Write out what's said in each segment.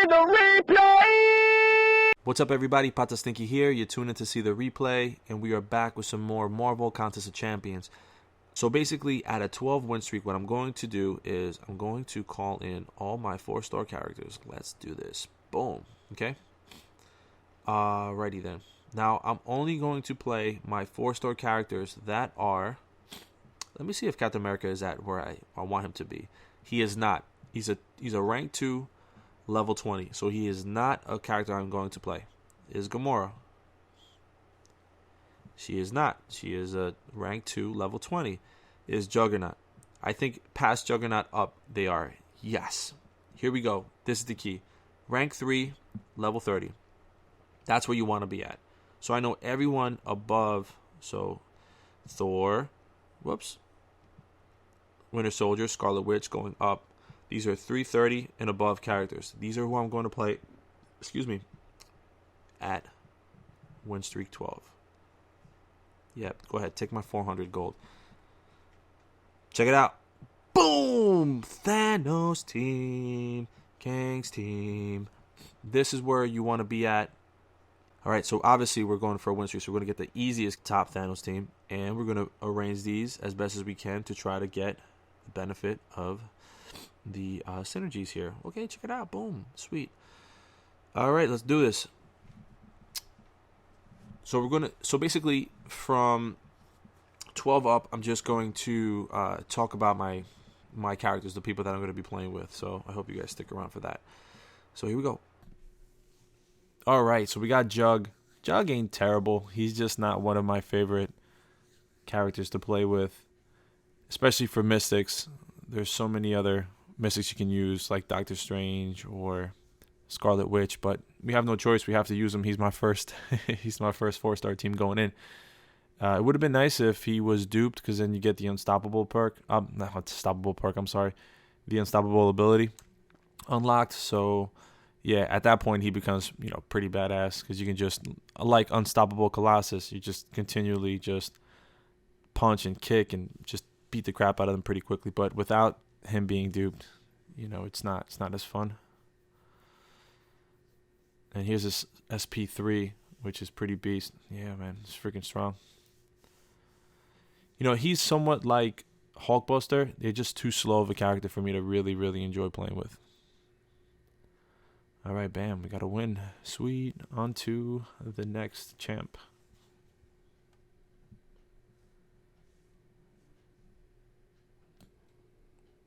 the replay! What's up, everybody? Pata Stinky here. You're tuning to See the Replay, and we are back with some more Marvel Contest of Champions. So basically, at a 12 win streak, what I'm going to do is I'm going to call in all my 4-star characters. Let's do this. Boom. Okay? Alrighty then. Now, I'm only going to play my 4-star characters that are... Let me see if Captain America is at where I want him to be. He is not. He's a rank 2, level 20. So he is not a character I'm going to play. Is Gamora. She is not. She is a rank 2, level 20. Is Juggernaut. I think past Juggernaut up they are. Yes. Here we go. This is the key. Rank 3, level 30. That's where you want to be at. So I know everyone above. So Thor. Whoops. Winter Soldier, Scarlet Witch going up. These are 330 and above characters. These are who I'm going to play, at win streak 12. Yep, go ahead. Take my 400 gold. Check it out. Boom! Thanos team. Kang's team. This is where you want to be at. Alright, so obviously we're going for a win streak, so we're going to get the easiest top Thanos team. And we're going to arrange these as best as we can to try to get the benefit of the synergies here. Okay, check it out. Boom. Sweet. Alright, let's do this. So basically from 12 up, I'm just going to talk about my characters, the people that I'm going to be playing with. So I hope you guys stick around for that. So here we go. Alright, so we got Jug. Jug ain't terrible. He's just not one of my favorite characters to play with, especially for Mystics. There's so many other Mystics you can use, like Doctor Strange or Scarlet Witch, but we have no choice. We have to use him. He's my first he's my first 4-star team going in. It would have been nice if he was duped, because then you get the unstoppable perk. Not unstoppable perk, I'm sorry. The unstoppable ability unlocked. So yeah, at that point he becomes, pretty badass, because you can just, like Unstoppable Colossus, you just continually just punch and kick and just beat the crap out of them pretty quickly. But without him being duped, it's not as fun. And here's this SP3, which is pretty beast. Yeah, man, it's freaking strong. He's somewhat like Hulkbuster. They're just too slow of a character for me to really, really enjoy playing with. All right, bam, we got a win. Sweet. On to the next champ.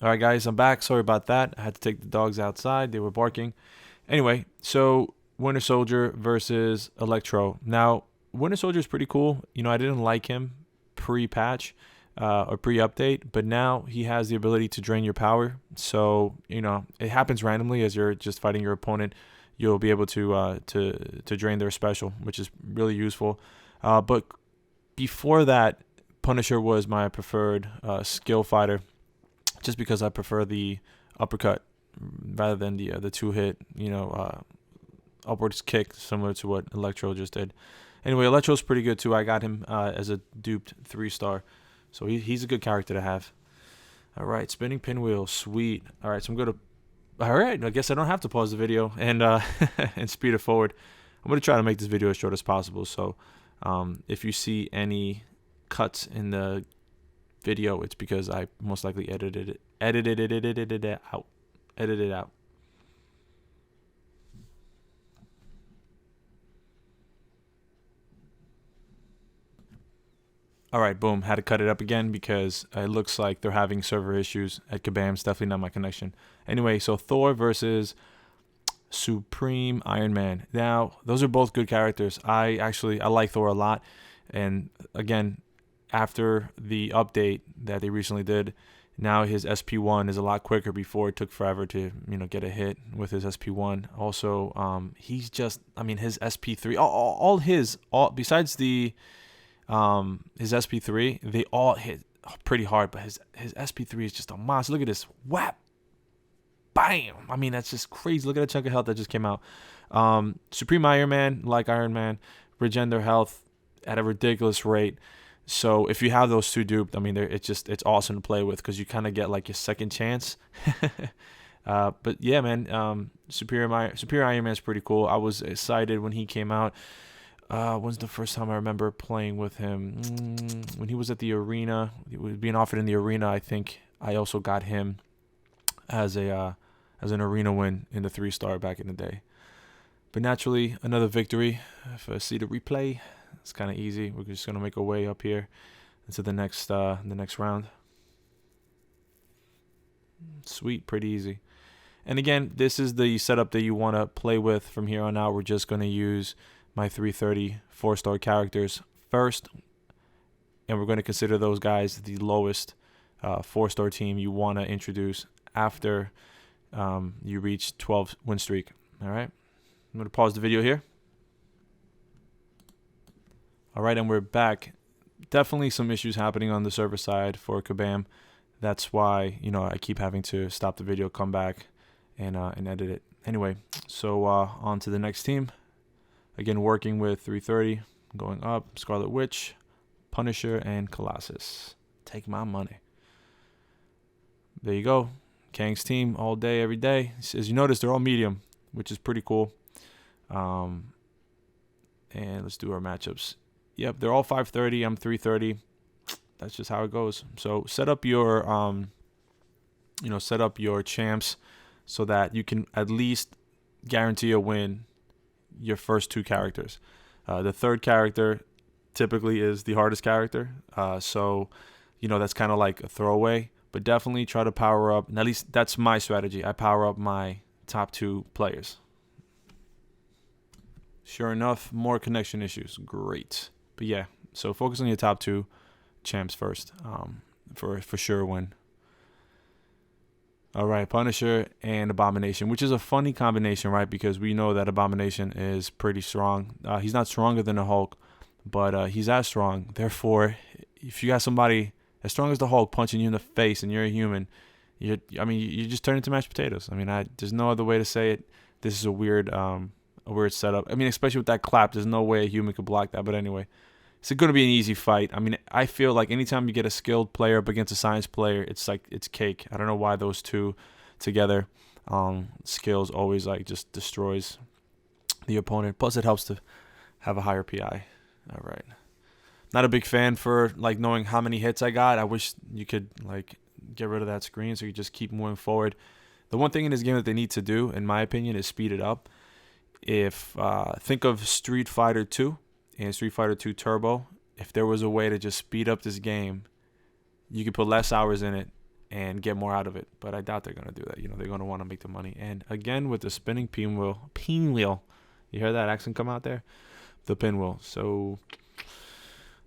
All right, guys, I'm back. Sorry about that. I had to take the dogs outside. They were barking. Anyway, so Winter Soldier versus Electro. Now, Winter Soldier is pretty cool. I didn't like him pre-patch or pre-update, but now he has the ability to drain your power. So, it happens randomly as you're just fighting your opponent. You'll be able to drain their special, which is really useful. But before that, Punisher was my preferred skill fighter, just because I prefer the uppercut rather than the 2-hit, upwards kick, similar to what Electro just did. Anyway, Electro's pretty good too. I got him as a duped 3-star. So he's a good character to have. All right, spinning pinwheel, sweet. All right, so I'm going to... All right, I guess I don't have to pause the video and and speed it forward. I'm going to try to make this video as short as possible. So if you see any cuts in the video, it's because I most likely edited it out. All right, boom. Had to cut it up again because it looks like they're having server issues at Kabam. It's definitely not my connection. Anyway, so Thor versus Supreme Iron Man. Now, those are both good characters. I like Thor a lot. And again, after the update that they recently did, now his SP1 is a lot quicker. Before it took forever to, get a hit with his SP1. Also, he's just, his SP3, besides the... his SP3, they all hit pretty hard, but his SP3 is just a monster. Look at this. Whap. Bam. That's just crazy. Look at that chunk of health that just came out. Supreme Iron Man, like Iron Man, regen their health at a ridiculous rate. So if you have those two duped, it's awesome to play with, because you kind of get like your second chance But yeah, man, Superior Iron Man is pretty cool. I was excited when he came out. When's the first time I remember playing with him? When he was at the arena, he was being offered in the arena. I think I also got him as an arena win in the 3-star back in the day. But naturally, another victory for SEEtheREPLAY. It's kind of easy. We're just gonna make our way up here into the next round. Sweet, pretty easy. And again, this is the setup that you want to play with from here on out. We're just gonna use my 330 4-star characters first, and we're going to consider those guys the lowest 4-star team you want to introduce after you reach 12 win streak. All right, I'm going to pause the video here. All right, and we're back. Definitely some issues happening on the server side for Kabam. That's why, you know, I keep having to stop the video, come back, and edit it. Anyway, so on to the next team. Again, working with 330, going up, Scarlet Witch, Punisher, and Colossus. Take my money. There you go. Kang's team all day, every day. As you notice, they're all medium, which is pretty cool. And let's do our matchups. Yep, they're all 530. I'm 330. That's just how it goes. So set up your, set up your champs so that you can at least guarantee a win your first 2 characters. The third character typically is the hardest character. So, you know, that's kind of like a throwaway. But definitely try to power up. And at least that's my strategy. I power up my top 2 players. Sure enough, more connection issues. Great. But yeah, so focus on your top 2 champs first. For sure win. All right, Punisher and Abomination, which is a funny combination, right? Because we know that Abomination is pretty strong. He's not stronger than the Hulk, but he's as strong. Therefore, if you got somebody as strong as the Hulk punching you in the face and you're a human, you just turn into mashed potatoes. I mean, there's no other way to say it. This is a weird setup. I mean, especially with that clap, there's no way a human could block that. But anyway, it's going to be an easy fight. I mean, I feel like anytime you get a skilled player up against a science player, it's cake. I don't know why those two together, skills always just destroys the opponent. Plus, it helps to have a higher PI. All right. Not a big fan for knowing how many hits I got. I wish you could get rid of that screen so you just keep moving forward. The one thing in this game that they need to do, in my opinion, is speed it up. Think of Street Fighter 2 and Street Fighter 2 Turbo. If there was a way to just speed up this game, you could put less hours in it and get more out of it. But I doubt they're going to do that. You know, they're going to want to make the money. And again, with the spinning pinwheel. You hear that accent come out there? The pinwheel. So,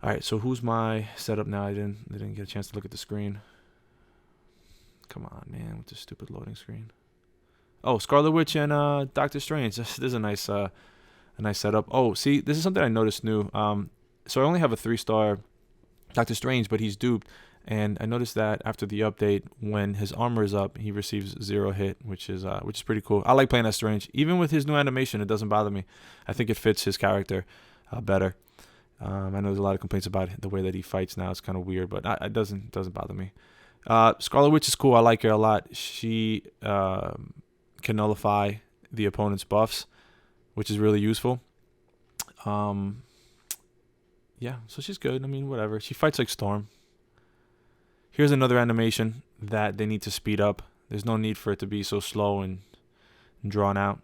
all right. So who's my setup now? I didn't get a chance to look at the screen. Come on, man, with this stupid loading screen. Oh, Scarlet Witch and Doctor Strange. This is a nice setup. Oh, see, this is something I noticed new. So I only have a 3-star Doctor Strange, but he's duped. And I noticed that after the update, when his armor is up, he receives 0 hit, which is pretty cool. I like playing as Strange. Even with his new animation, it doesn't bother me. I think it fits his character better. I know there's a lot of complaints about the way that he fights now. It's kind of weird, but it doesn't bother me. Scarlet Witch is cool. I like her a lot. She can nullify the opponent's buffs, which is really useful. Yeah, so she's good. I mean, whatever. She fights like Storm. Here's another animation that they need to speed up. There's no need for it to be so slow and drawn out.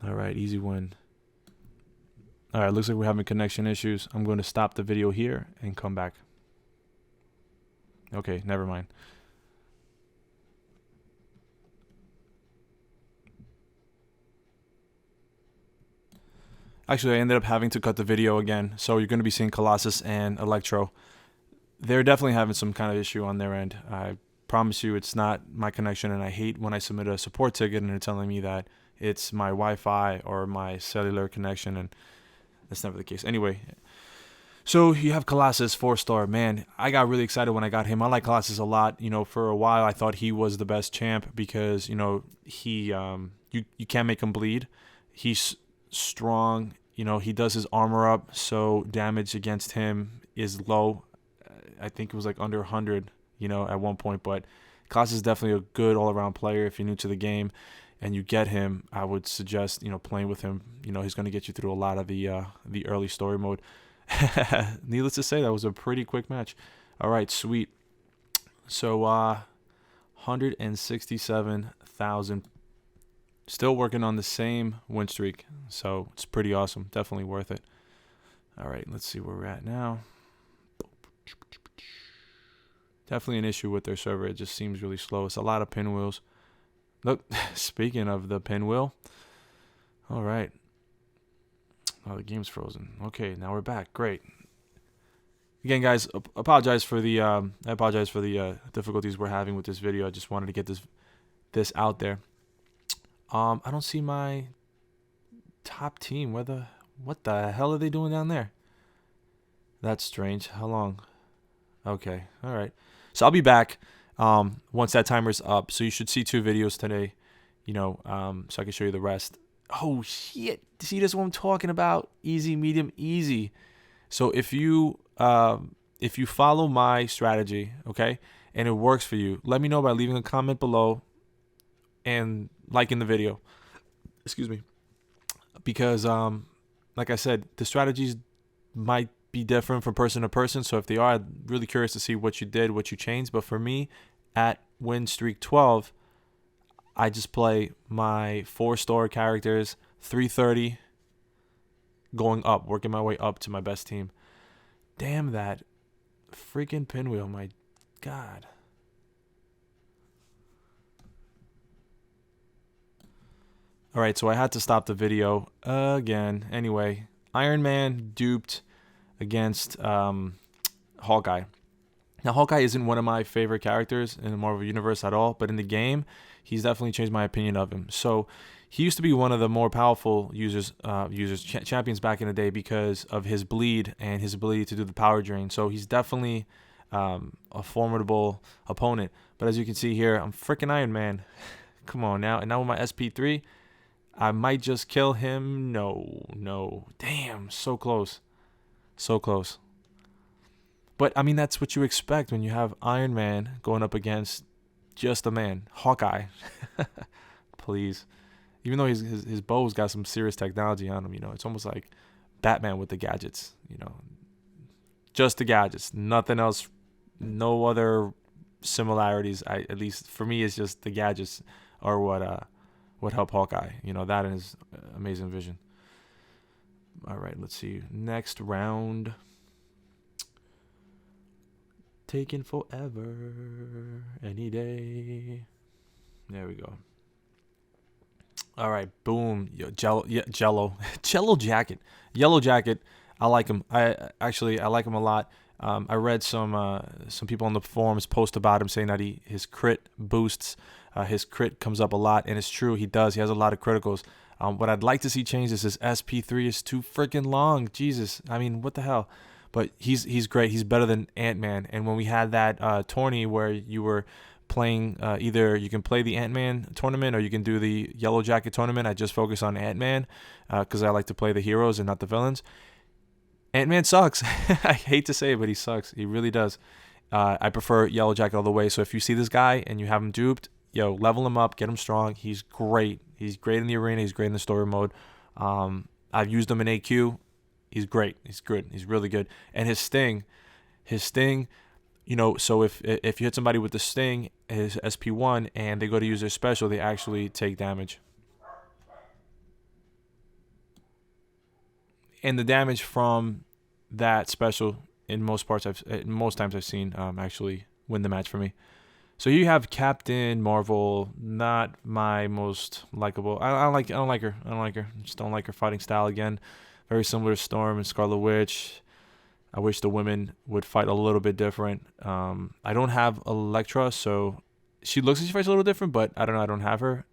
All right, easy win. All right, looks like we're having connection issues. I'm going to stop the video here and come back. Okay, never mind. Actually, I ended up having to cut the video again. So you're going to be seeing Colossus and Electro. They're definitely having some kind of issue on their end. I promise you it's not my connection, and I hate when I submit a support ticket and they're telling me that it's my Wi-Fi or my cellular connection, and that's never the case. Anyway, so you have Colossus, 4-star. Man, I got really excited when I got him. I like Colossus a lot. You know, for a while I thought he was the best champ because, you know, he you can't make him bleed. He's strong. You know, he does his armor up, so damage against him is low. I think it was like under 100, you know, at one point, but Klaus is definitely a good all-around player. If you're new to the game and you get him, I would suggest, playing with him. He's going to get you through a lot of the early story mode. Needless to say, that was a pretty quick match. All right, sweet. So 167,000. Still working on the same win streak, so it's pretty awesome. Definitely worth it. All right, let's see where we're at now. Definitely an issue with their server. It just seems really slow. It's a lot of pinwheels. Look, speaking of the pinwheel. All right. Oh, the game's frozen. Okay, now we're back. Great. Again, guys, I apologize for the difficulties we're having with this video. I just wanted to get this out there. I don't see my top team. What the hell are they doing down there? That's strange. How long? Okay. All right. So I'll be back once that timer's up. So you should see 2 videos today, so I can show you the rest. Oh, shit. See, this is what I'm talking about. Easy, medium, easy. So if you follow my strategy, okay, and it works for you, let me know by leaving a comment below and liking the video. Excuse me. Because, like I said, the strategies might be different from person to person. So if they are, I'm really curious to see what you did, what you changed. But for me, at win streak 12, I just play my 4-star characters, 330, going up, working my way up to my best team. Damn that freaking pinwheel, my God. All right, so I had to stop the video again. Anyway, Iron Man duped against Hawkeye. Now, Hawkeye isn't one of my favorite characters in the Marvel Universe at all, but in the game, he's definitely changed my opinion of him. So he used to be one of the more powerful champions back in the day because of his bleed and his ability to do the power drain. So he's definitely a formidable opponent. But as you can see here, I'm freaking Iron Man. Come on now. And now with my SP3, I might just kill him. No. Damn, so close. So close. But, I mean, that's what you expect when you have Iron Man going up against just a man. Hawkeye. Please. Even though his bow's got some serious technology on him, it's almost like Batman with the gadgets, Just the gadgets. Nothing else. No other similarities. At least for me, it's just the gadgets are what help Hawkeye. That and his amazing vision. All right, let's see. Next round. Taking forever. Any day. There we go. All right, boom. Jello jacket. Yellow jacket. I like him. I like him a lot. I read some people on the forums post about him saying that his crit boosts. His crit comes up a lot, and it's true. He does. He has a lot of criticals. What I'd like to see change is his SP3 is too freaking long. Jesus. I mean, what the hell? But he's great. He's better than Ant-Man. And when we had that tourney where you were playing, either you can play the Ant-Man tournament or you can do the Yellow Jacket tournament. I just focus on Ant-Man because I like to play the heroes and not the villains. Ant-Man sucks. I hate to say it, but he sucks. He really does. I prefer Yellow Jacket all the way. So if you see this guy and you have him duped, level him up, get him strong. He's great. He's great in the arena. He's great in the story mode. I've used him in AQ. He's great. He's good. He's really good. And his sting, so if you hit somebody with the sting, his SP1, and they go to use their special, they actually take damage. And the damage from that special, in most times I've seen, actually win the match for me. So you have Captain Marvel, not my most likable. I don't like her. I just don't like her fighting style again. Very similar to Storm and Scarlet Witch. I wish the women would fight a little bit different. I don't have Elektra, so she looks like she fights a little different, but I don't know. I don't have her.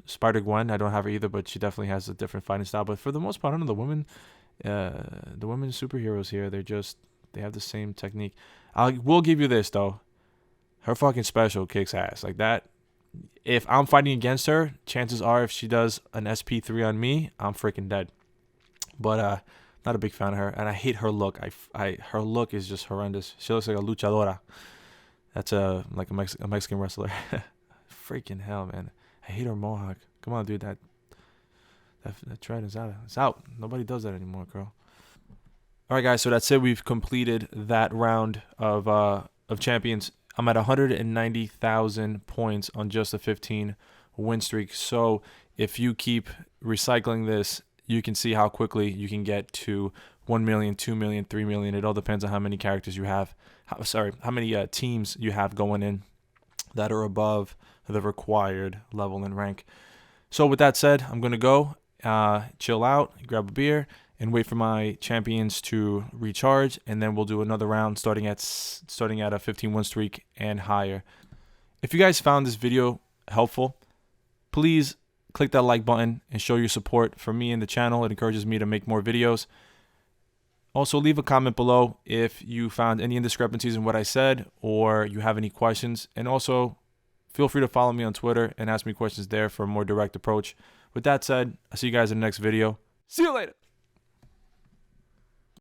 Spider-Gwen, I don't have her either, but she definitely has a different fighting style. But for the most part, I don't know, the women superheroes here, they have the same technique. I will give you this, though. Her fucking special kicks ass. Like that, if I'm fighting against her, chances are if she does an SP3 on me, I'm freaking dead. But not a big fan of her, and I hate her look. Her look is just horrendous. She looks like a luchadora. That's a Mexican wrestler. Freaking hell, man. I hate her mohawk. Come on, dude. That trend is out. It's out. Nobody does that anymore, girl. All right, guys. So that's it. We've completed that round of champions. I'm at 190,000 points on just a 15 win streak. So if you keep recycling this, you can see how quickly you can get to 1 million, 2 million, 3 million. It all depends on how many characters you have. How many teams you have going in that are above the required level and rank. So with that said, I'm going to go chill out, grab a beer, and wait for my champions to recharge, and then we'll do another round starting at a 15 win streak and higher. If you guys found this video helpful, please click that like button and show your support for me and the channel. It encourages me to make more videos. Also, leave a comment below if you found any indiscrepancies in what I said or you have any questions. And also, feel free to follow me on Twitter and ask me questions there for a more direct approach. With that said, I'll see you guys in the next video. See you later.